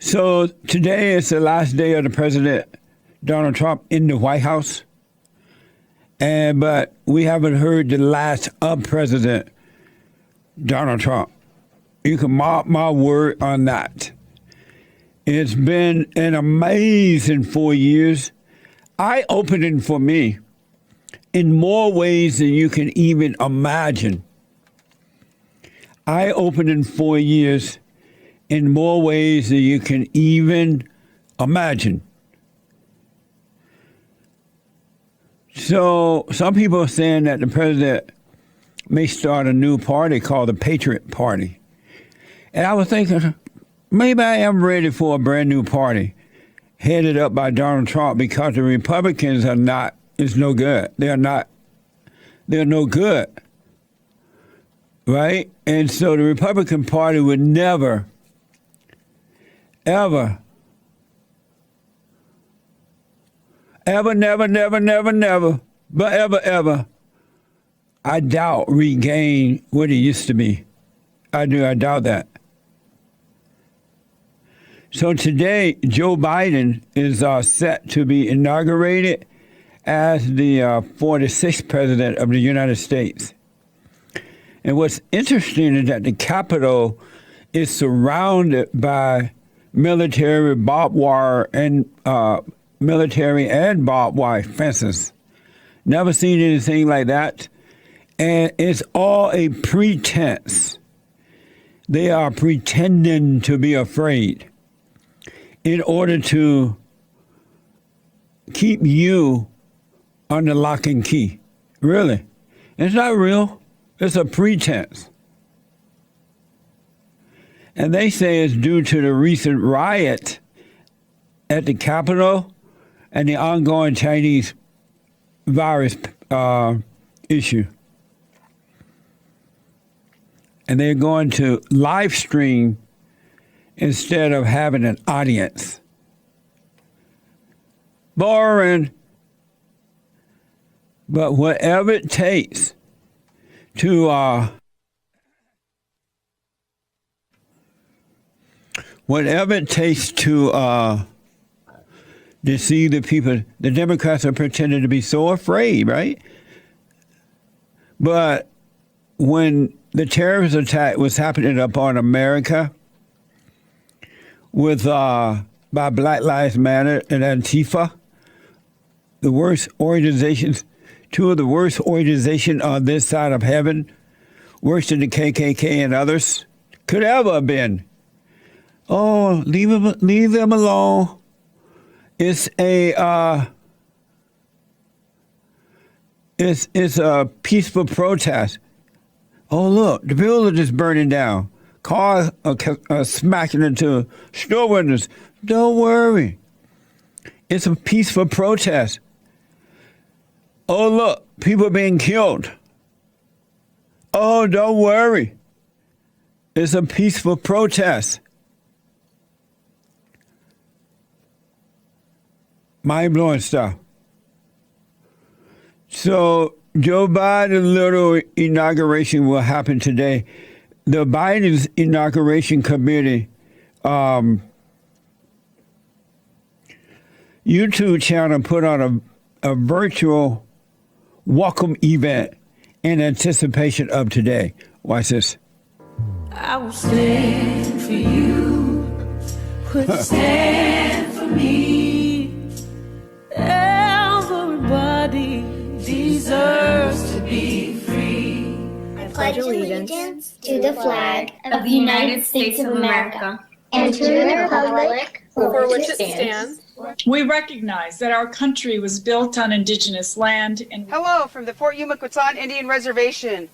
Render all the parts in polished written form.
So today is the last day of the President Donald Trump in the White House. But we haven't heard the last of President Donald Trump. You can mark my word on that. It's been an amazing 4 years, eye-opening for me in more ways than you can even imagine. Eye-opening 4 years in more ways than you can even imagine. So some people are saying that the president may start a new party called the Patriot Party. And I was thinking, maybe I am ready for a brand new party headed up by Donald Trump, because the Republicans are not, it's no good. They're no good. Right? And so the Republican Party would never, never, but ever, I doubt regain what it used to be. I doubt that. So today, Joe Biden is set to be inaugurated as the 46th president of the United States. And what's interesting is that the Capitol is surrounded by military barbed wire and barbed wire fences. Never seen anything like that. And it's all a pretense. They are pretending to be afraid in order to keep you under lock and key. Really. It's not real. It's a pretense. And they say it's due to the recent riot at the Capitol and the ongoing Chinese virus issue. And they're going to live stream instead of having an audience. Boring. But whatever it takes to deceive the people. The Democrats are pretending to be so afraid, right? But when the terrorist attack was happening upon America with by Black Lives Matter and Antifa, the worst organizations, two of the worst organizations on this side of heaven, worse than the KKK and others, could ever have been. Oh, leave them alone. It's a peaceful protest. Oh, look, the building is burning down. Cars are smacking into store windows. Don't worry. It's a peaceful protest. Oh, look, people are being killed. Oh, don't worry. It's a peaceful protest. Mind-blowing stuff. So Joe Biden's little inauguration will happen today. The Biden's inauguration committee YouTube channel put on a virtual welcome event in anticipation of today. Watch this. I will stand for you. Would stand for me. Everybody deserves to be free. I pledge allegiance to the flag of the United States of America and to the republic for which it stands. We recognize that our country was built on indigenous land. Hello from the Fort Yuma Quechan Indian Reservation.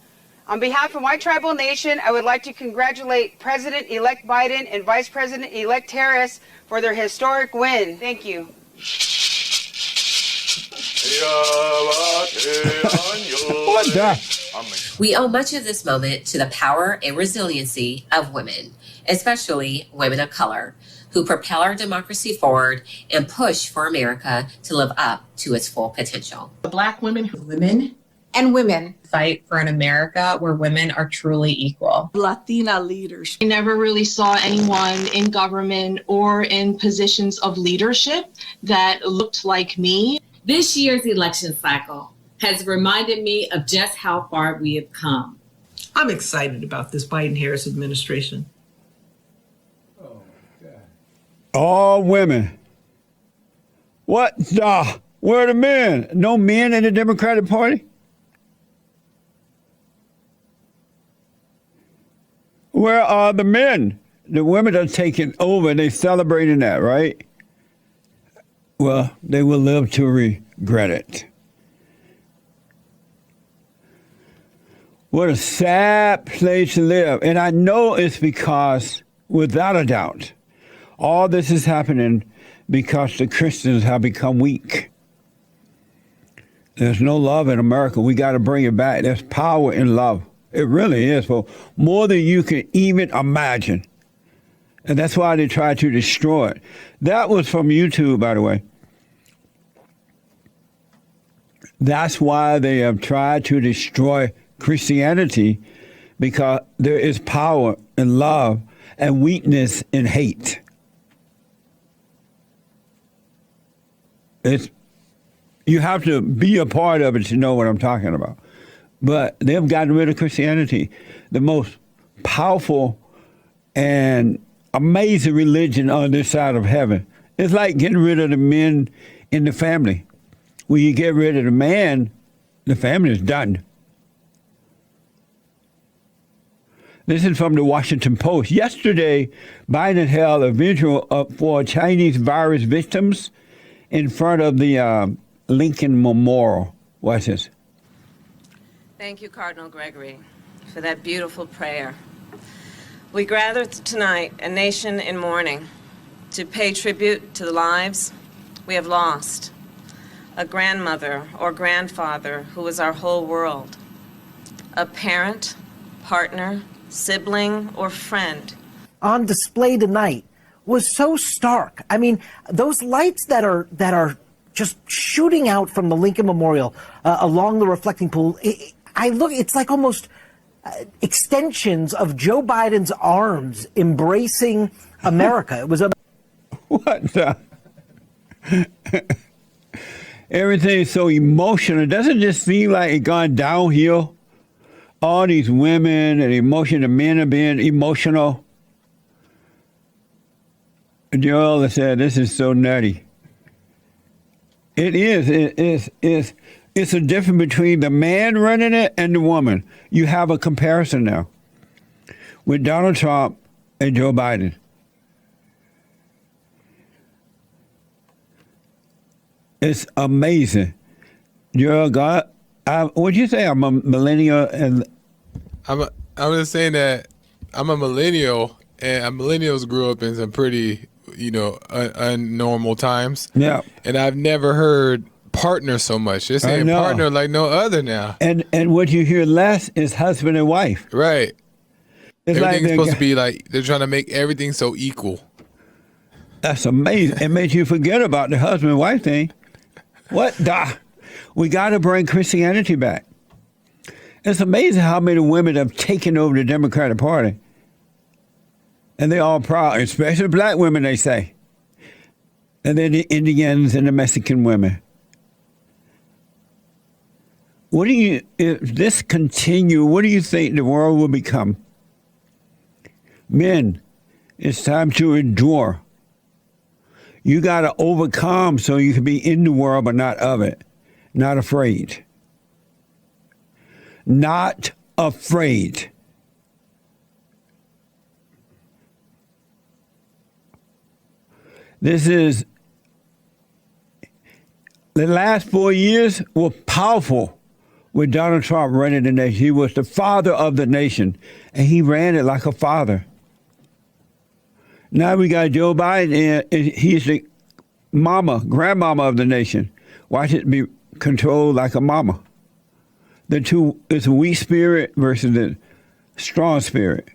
On behalf of my tribal nation, I would like to congratulate President-elect Biden and Vice President-elect Harris for their historic win. Thank you. What the? We owe much of this moment to the power and resiliency of women, especially women of color, who propel our democracy forward and push for America to live up to its full potential. Black women and women. Fight for an America where women are truly equal. Latina leaders. I never really saw anyone in government or in positions of leadership that looked like me. This year's election cycle has reminded me of just how far we have come. I'm excited about this Biden-Harris administration. All women. What the? Where are the men? No men in the Democratic Party? Where are the men? The women are taking over and they're celebrating that, right? Well, they will live to regret it. What a sad place to live. And I know it's because, without a doubt, all this is happening because the Christians have become weak. There's no love in America. We got to bring it back. There's power in love. It really is, for more than you can even imagine. And that's why they tried to destroy it. That was from YouTube, by the way. That's why they have tried to destroy Christianity, because there is power in love and weakness in hate. You have to be a part of it to know what I'm talking about. But they've gotten rid of Christianity, the most powerful and amazing religion on this side of heaven. It's like getting rid of the men in the family. When you get rid of the man, the family is done. This is from the Washington Post. Yesterday, Biden held a vigil for Chinese virus victims in front of the Lincoln Memorial. Watch this. Thank you, Cardinal Gregory, for that beautiful prayer. We gather tonight, a nation in mourning, to pay tribute to the lives we have lost. A grandmother or grandfather who was our whole world. A parent, partner, sibling, or friend. On display tonight was so stark. I mean, those lights that are just shooting out from the Lincoln Memorial along the reflecting pool. It's like almost extensions of Joe Biden's arms embracing America. It was a what the? Everything is so emotional. Doesn't it just seem like it gone downhill? All these women and emotion, the men are being emotional. Joel said, "This is so nutty." It is. It's a difference between the man running it and the woman. You have a comparison now with Donald Trump and Joe Biden. It's amazing. Joel, God, what'd you say? I'm a millennial, and I'm just saying that I'm a millennial, and millennials grew up in some pretty, unnormal times. Yeah. And I've never heard partner so much. They're saying partner like no other now. And what you hear less is husband and wife. Right. It's Everything's supposed to be like, they're trying to make everything so equal. That's amazing. It makes you forget about the husband and wife thing. What the? We got to bring Christianity back. It's amazing how many women have taken over the Democratic Party. And they're all proud, especially black women, they say. And then the Indians and the Mexican women. If this continue, what do you think the world will become? Men, it's time to endure. You got to overcome so you can be in the world but not of it. Not afraid. Not afraid. This is, the last 4 years were powerful with Donald Trump running the nation. He was the father of the nation, and he ran it like a father. Now we got Joe Biden, and he's the grandmama of the nation. Watch it be controlled like a mama. The two, it's a weak spirit versus the strong spirit.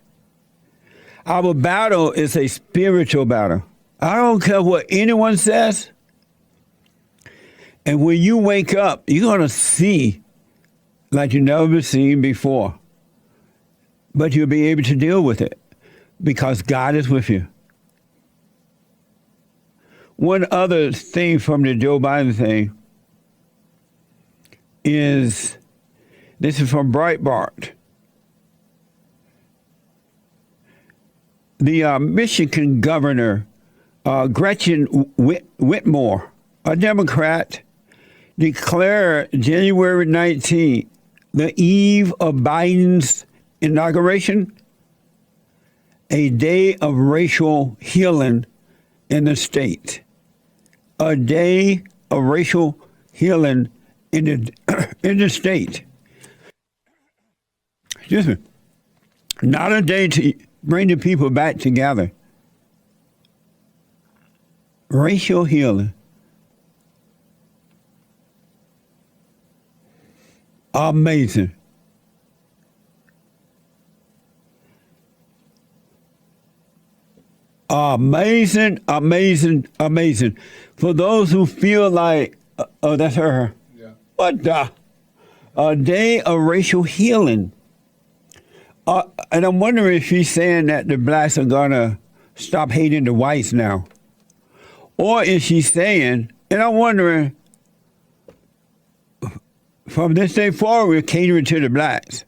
Our battle is a spiritual battle. I don't care what anyone says. And when you wake up, you're going to see like you've never seen before. But you'll be able to deal with it because God is with you. One other thing from the Joe Biden thing is, this is from Breitbart. The Michigan governor, Gretchen Whitmer, a Democrat, declared January 19th, the eve of Biden's inauguration, a day of racial healing in the state. A day of racial healing in the state. Excuse me. Not a day to bring the people back together. Racial healing. Amazing. Amazing, amazing, amazing. For those who feel like, oh, that's her. Yeah. What the? A day of racial healing. And I'm wondering if she's saying that the blacks are going to stop hating the whites now. Or is she saying, and I'm wondering, from this day forward, we're catering to the blacks.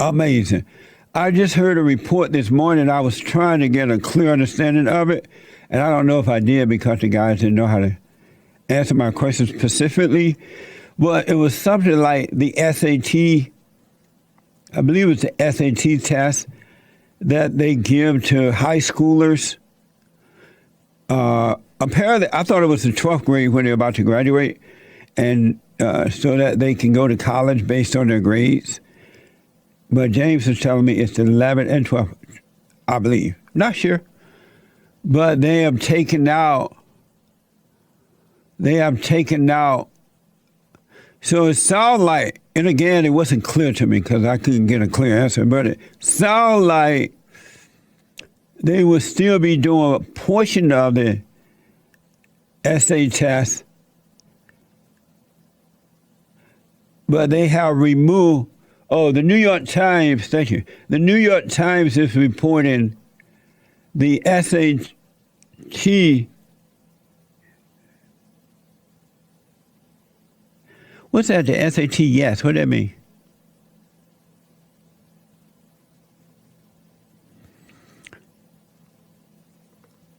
Amazing. I just heard a report this morning. I was trying to get a clear understanding of it, and I don't know if I did because the guys didn't know how to answer my questions specifically. But it was something like the SAT, I believe it's the SAT test that they give to high schoolers. Apparently, I thought it was the 12th grade when they're about to graduate, and so that they can go to college based on their grades. But James is telling me it's the 11th and 12th, I believe. Not sure. But they have taken out, so it sounds like, and again, it wasn't clear to me because I couldn't get a clear answer, but it sounds like they will still be doing a portion of the essay test, but they have removed. Oh, the New York Times, thank you. The New York Times is reporting the SAT. What's that, the SAT? Yes, what does that mean?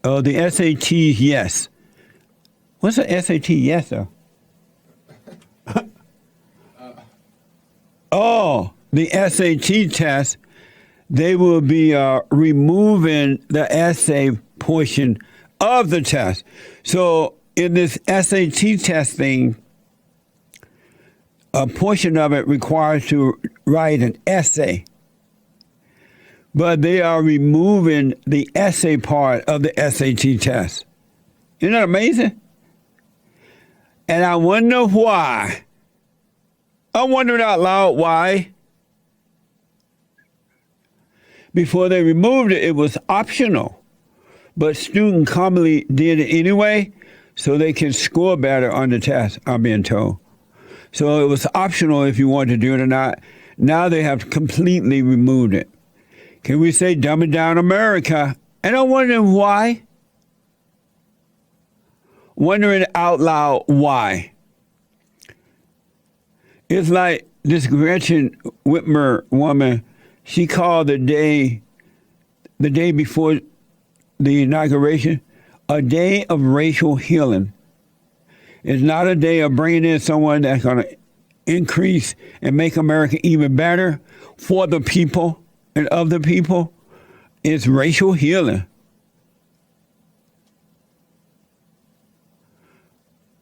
Oh, the SAT, yes. What's the SAT? Yes, though. Oh, the SAT test, they will be removing the essay portion of the test. So in this SAT test thing, a portion of it requires to write an essay. But they are removing the essay part of the SAT test. Isn't that amazing? And I wonder why. I'm wondering out loud why. Before they removed it, it was optional. But students commonly did it anyway, so they can score better on the test, I'm being told. So it was optional if you wanted to do it or not. Now they have completely removed it. Can we say dumbing down America? And I'm wondering why. Wondering out loud why. It's like this Gretchen Whitmer woman, she called the day before the inauguration, a day of racial healing. It's not a day of bringing in someone that's going to increase and make America even better for the people and of the people. It's racial healing.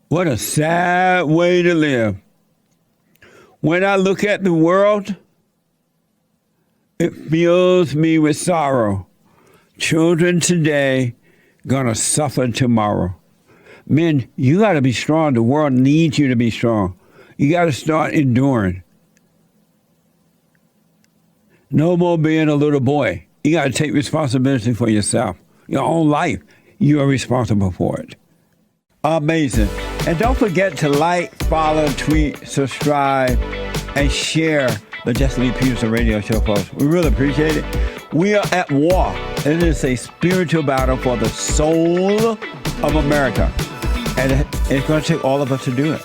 What a sad way to live. When I look at the world, it fills me with sorrow. Children today gonna suffer tomorrow. Men, you gotta be strong. The world needs you to be strong. You gotta start enduring. No more being a little boy. You gotta take responsibility for yourself. Your own life, you are responsible for it. Amazing. And don't forget to like, follow, tweet, subscribe, and share the Jesse Lee Peterson radio show, folks. We really appreciate it. We are at war. It is a spiritual battle for the soul of America. And it's going to take all of us to do it.